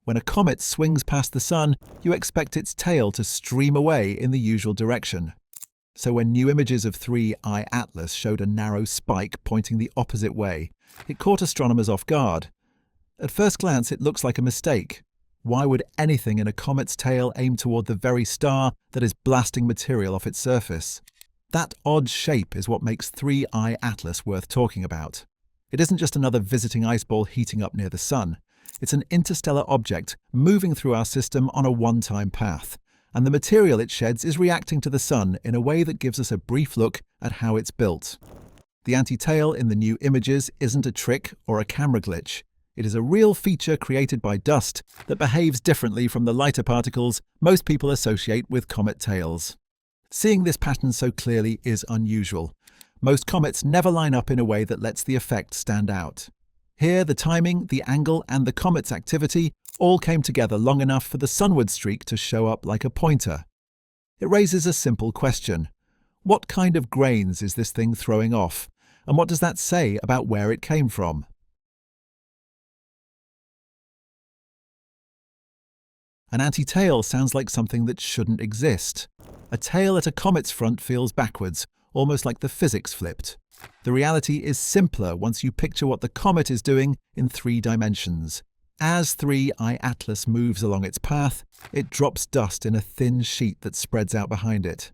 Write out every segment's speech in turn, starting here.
When a comet swings past the sun, you expect its tail to stream away in the usual direction. So when new images of 3I Atlas showed a narrow spike pointing the opposite way, it caught astronomers off guard. At first glance, it looks like a mistake. Why would anything in a comet's tail aim toward the very star that is blasting material off its surface? That odd shape is what makes 3I Atlas worth talking about. It isn't just another visiting ice ball heating up near the sun. It's an interstellar object moving through our system on a one-time path, and the material it sheds is reacting to the sun in a way that gives us a brief look at how it's built. The anti-tail in the new images isn't a trick or a camera glitch. It is a real feature created by dust that behaves differently from the lighter particles most people associate with comet tails. Seeing this pattern so clearly is unusual. Most comets never line up in a way that lets the effect stand out. Here, the timing, the angle, and the comet's activity all came together long enough for the sunward streak to show up like a pointer. It raises a simple question. What kind of grains is this thing throwing off? And what does that say about where it came from? An anti-tail sounds like something that shouldn't exist. A tail at a comet's front feels backwards, almost like the physics flipped. The reality is simpler once you picture what the comet is doing in 3 dimensions. As 3I Atlas moves along its path, it drops dust in a thin sheet that spreads out behind it.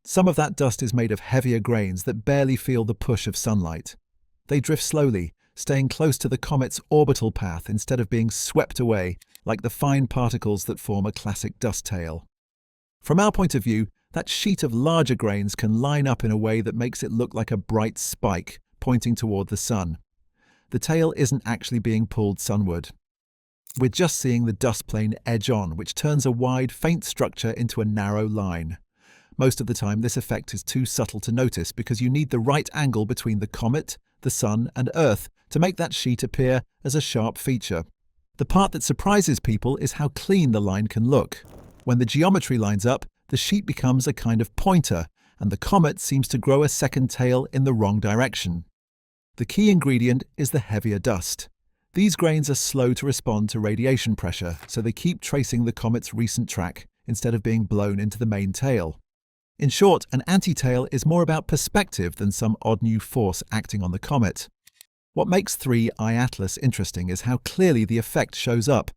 Some of that dust is made of heavier grains that barely feel the push of sunlight. They drift slowly, staying close to the comet's orbital path instead of being swept away like the fine particles that form a classic dust tail. From our point of view, that sheet of larger grains can line up in a way that makes it look like a bright spike pointing toward the sun. The tail isn't actually being pulled sunward. We're just seeing the dust plane edge on, which turns a wide, faint structure into a narrow line. Most of the time, this effect is too subtle to notice because you need the right angle between the comet, the sun, and Earth to make that sheet appear as a sharp feature. The part that surprises people is how clean the line can look. When the geometry lines up, the sheet becomes a kind of pointer, and the comet seems to grow a second tail in the wrong direction. The key ingredient is the heavier dust. These grains are slow to respond to radiation pressure, so they keep tracing the comet's recent track instead of being blown into the main tail. In short, an anti-tail is more about perspective than some odd new force acting on the comet. What makes 3I Atlas interesting is how clearly the effect shows up.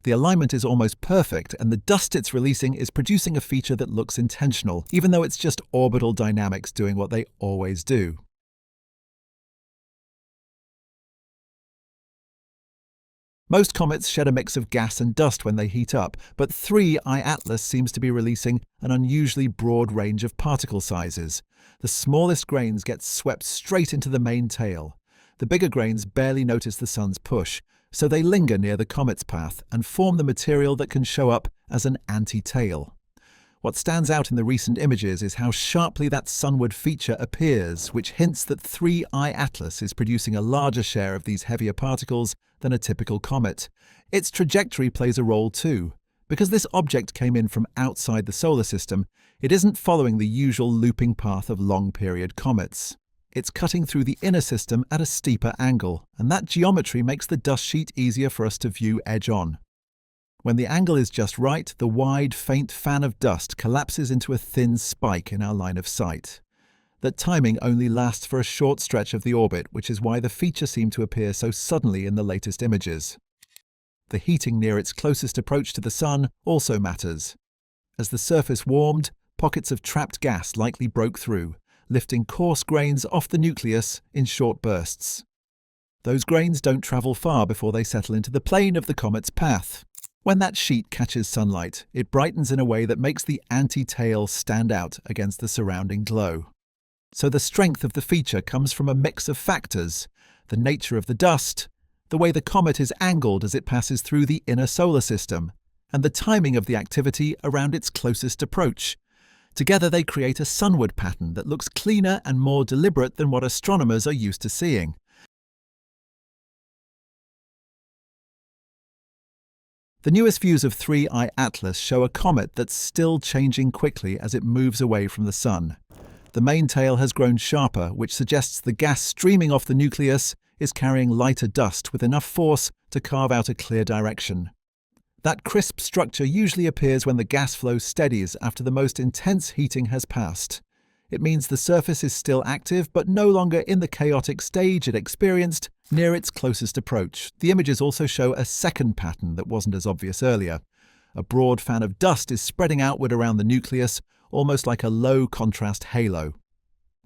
The alignment is almost perfect, and the dust it's releasing is producing a feature that looks intentional, even though it's just orbital dynamics doing what they always do. Most comets shed a mix of gas and dust when they heat up, but 3I Atlas seems to be releasing an unusually broad range of particle sizes. The smallest grains get swept straight into the main tail. The bigger grains barely notice the sun's push, so they linger near the comet's path and form the material that can show up as an anti-tail. What stands out in the recent images is how sharply that sunward feature appears, which hints that 3I Atlas is producing a larger share of these heavier particles than a typical comet. Its trajectory plays a role too. Because this object came in from outside the solar system, it isn't following the usual looping path of long-period comets. It's cutting through the inner system at a steeper angle, and that geometry makes the dust sheet easier for us to view edge on. When the angle is just right, the wide, faint fan of dust collapses into a thin spike in our line of sight. That timing only lasts for a short stretch of the orbit, which is why the feature seemed to appear so suddenly in the latest images. The heating near its closest approach to the sun also matters. As the surface warmed, pockets of trapped gas likely broke through, lifting coarse grains off the nucleus in short bursts. Those grains don't travel far before they settle into the plane of the comet's path. When that sheet catches sunlight, it brightens in a way that makes the anti-tail stand out against the surrounding glow. So the strength of the feature comes from a mix of factors: the nature of the dust, the way the comet is angled as it passes through the inner solar system, and the timing of the activity around its closest approach. Together they create a sunward pattern that looks cleaner and more deliberate than what astronomers are used to seeing. The newest views of 3I Atlas show a comet that's still changing quickly as it moves away from the sun. The main tail has grown sharper, which suggests the gas streaming off the nucleus is carrying lighter dust with enough force to carve out a clear direction. That crisp structure usually appears when the gas flow steadies after the most intense heating has passed. It means the surface is still active, but no longer in the chaotic stage it experienced near its closest approach. The images also show a second pattern that wasn't as obvious earlier. A broad fan of dust is spreading outward around the nucleus, almost like a low-contrast halo.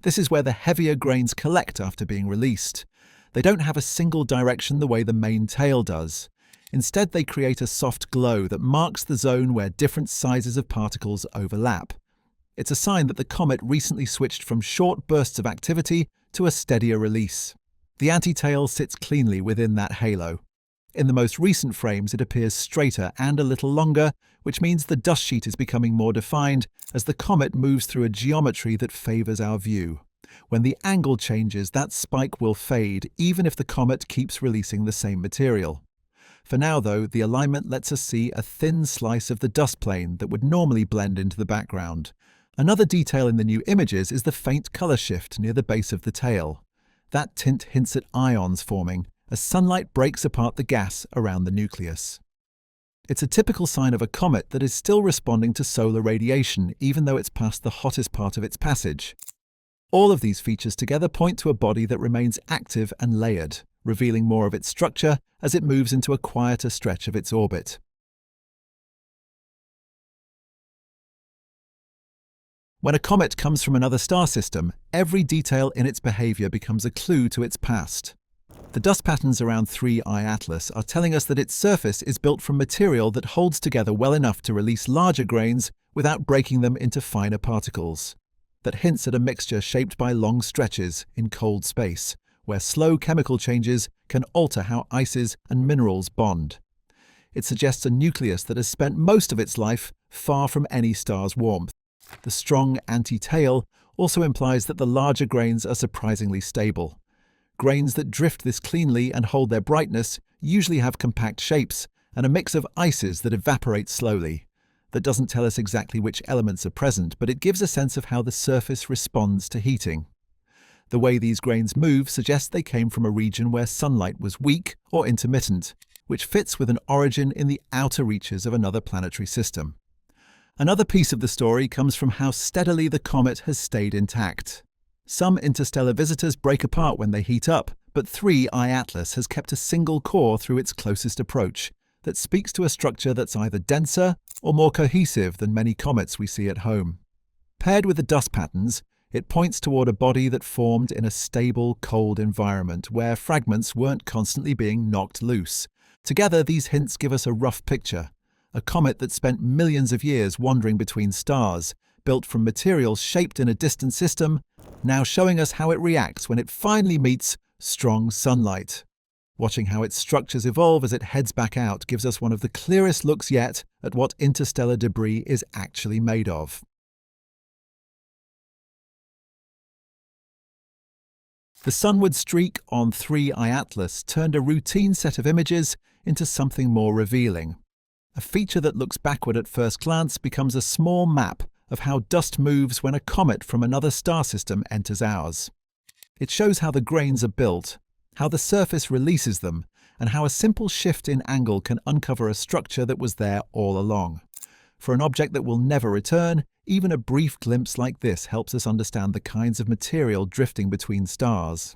This is where the heavier grains collect after being released. They don't have a single direction the way the main tail does. Instead, they create a soft glow that marks the zone where different sizes of particles overlap. It's a sign that the comet recently switched from short bursts of activity to a steadier release. The anti-tail sits cleanly within that halo. In the most recent frames, it appears straighter and a little longer, which means the dust sheet is becoming more defined as the comet moves through a geometry that favors our view. When the angle changes, that spike will fade, even if the comet keeps releasing the same material. For now, though, the alignment lets us see a thin slice of the dust plane that would normally blend into the background. Another detail in the new images is the faint color shift near the base of the tail. That tint hints at ions forming as sunlight breaks apart the gas around the nucleus. It's a typical sign of a comet that is still responding to solar radiation, even though it's past the hottest part of its passage. All of these features together point to a body that remains active and layered, revealing more of its structure as it moves into a quieter stretch of its orbit. When a comet comes from another star system, every detail in its behavior becomes a clue to its past. The dust patterns around 3I Atlas are telling us that its surface is built from material that holds together well enough to release larger grains without breaking them into finer particles. That hints at a mixture shaped by long stretches in cold space, where slow chemical changes can alter how ices and minerals bond. It suggests a nucleus that has spent most of its life far from any star's warmth. The strong anti-tail also implies that the larger grains are surprisingly stable. Grains that drift this cleanly and hold their brightness usually have compact shapes and a mix of ices that evaporate slowly. That doesn't tell us exactly which elements are present, but it gives a sense of how the surface responds to heating. The way these grains move suggests they came from a region where sunlight was weak or intermittent, which fits with an origin in the outer reaches of another planetary system. Another piece of the story comes from how steadily the comet has stayed intact. Some interstellar visitors break apart when they heat up, but 3I Atlas has kept a single core through its closest approach that speaks to a structure that's either denser or more cohesive than many comets we see at home. Paired with the dust patterns, it points toward a body that formed in a stable, cold environment where fragments weren't constantly being knocked loose. Together, these hints give us a rough picture. A comet that spent millions of years wandering between stars, built from materials shaped in a distant system, now showing us how it reacts when it finally meets strong sunlight. Watching how its structures evolve as it heads back out gives us one of the clearest looks yet at what interstellar debris is actually made of. The sunward streak on 3I Atlas turned a routine set of images into something more revealing. A feature that looks backward at first glance becomes a small map of how dust moves when a comet from another star system enters ours. It shows how the grains are built, how the surface releases them, and how a simple shift in angle can uncover a structure that was there all along. For an object that will never return, even a brief glimpse like this helps us understand the kinds of material drifting between stars.